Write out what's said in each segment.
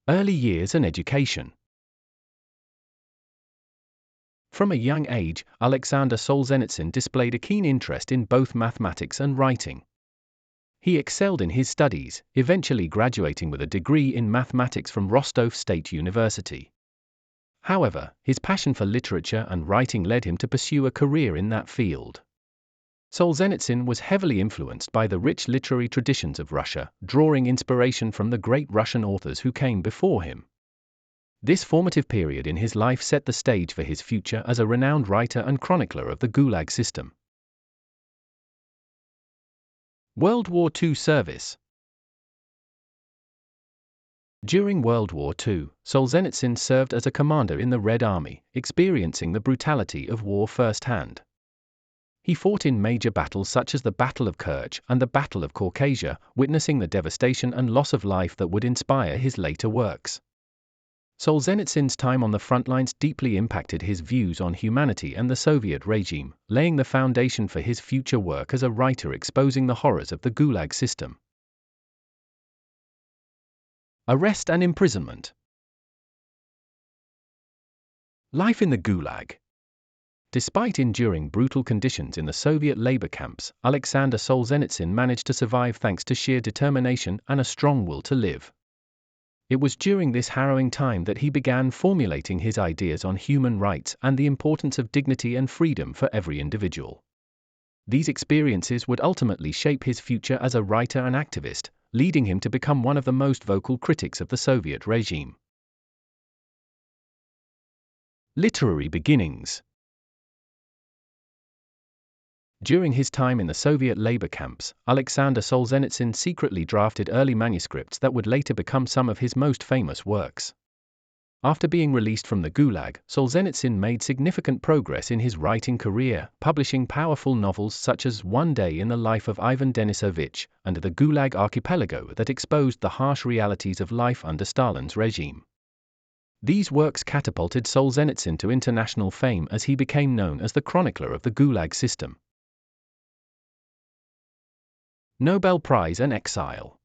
Early years and education. From a young age, Aleksandr Solzhenitsyn displayed a keen interest in both mathematics and writing. He excelled in his studies, eventually graduating with a degree in mathematics from Rostov State University. However, his passion for literature and writing led him to pursue a career in that field. Solzhenitsyn was heavily influenced by the rich literary traditions of Russia, drawing inspiration from the great Russian authors who came before him. This formative period in his life set the stage for his future as a renowned writer and chronicler of the Gulag system. World War II service. During World War II, Solzhenitsyn served as a commander in the Red Army, experiencing the brutality of war firsthand. He fought in major battles such as the Battle of Kerch and the Battle of Caucasia, witnessing the devastation and loss of life that would inspire his later works. Solzhenitsyn's time on the front lines deeply impacted his views on humanity and the Soviet regime, laying the foundation for his future work as a writer exposing the horrors of the Gulag system. Arrest and imprisonment. Life in the Gulag. Despite enduring brutal conditions in the Soviet labor camps, Aleksandr Solzhenitsyn managed to survive thanks to sheer determination and a strong will to live. It was during this harrowing time that he began formulating his ideas on human rights and the importance of dignity and freedom for every individual. These experiences would ultimately shape his future as a writer and activist, leading him to become one of the most vocal critics of the Soviet regime. Literary beginnings. During his time in the Soviet labor camps, Aleksandr Solzhenitsyn secretly drafted early manuscripts that would later become some of his most famous works. After being released from the Gulag, Solzhenitsyn made significant progress in his writing career, publishing powerful novels such as One Day in the Life of Ivan Denisovich and The Gulag Archipelago that exposed the harsh realities of life under Stalin's regime. These works catapulted Solzhenitsyn to international fame as he became known as the chronicler of the Gulag system. Nobel Prize and exile.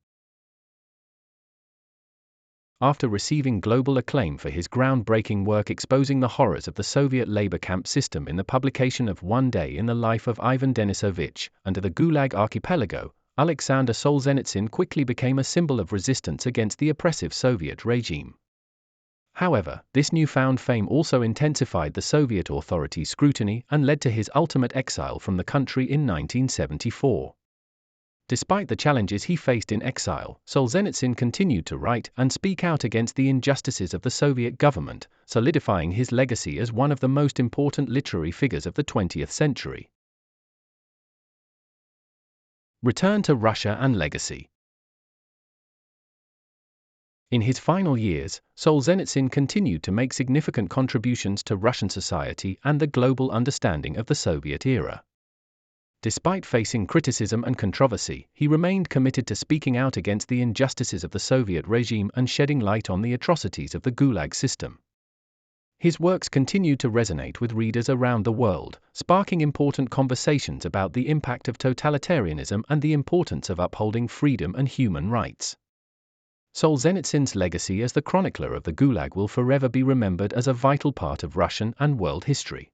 After receiving global acclaim for his groundbreaking work exposing the horrors of the Soviet labor camp system in the publication of One Day in the Life of Ivan Denisovich and The Gulag Archipelago, Aleksandr Solzhenitsyn quickly became a symbol of resistance against the oppressive Soviet regime. However, this newfound fame also intensified the Soviet authorities' scrutiny and led to his ultimate exile from the country in 1974. Despite the challenges he faced in exile, Solzhenitsyn continued to write and speak out against the injustices of the Soviet government, solidifying his legacy as one of the most important literary figures of the 20th century. Return to Russia and legacy. In his final years, Solzhenitsyn continued to make significant contributions to Russian society and the global understanding of the Soviet era. Despite facing criticism and controversy, he remained committed to speaking out against the injustices of the Soviet regime and shedding light on the atrocities of the Gulag system. His works continued to resonate with readers around the world, sparking important conversations about the impact of totalitarianism and the importance of upholding freedom and human rights. Solzhenitsyn's legacy as the chronicler of the Gulag will forever be remembered as a vital part of Russian and world history.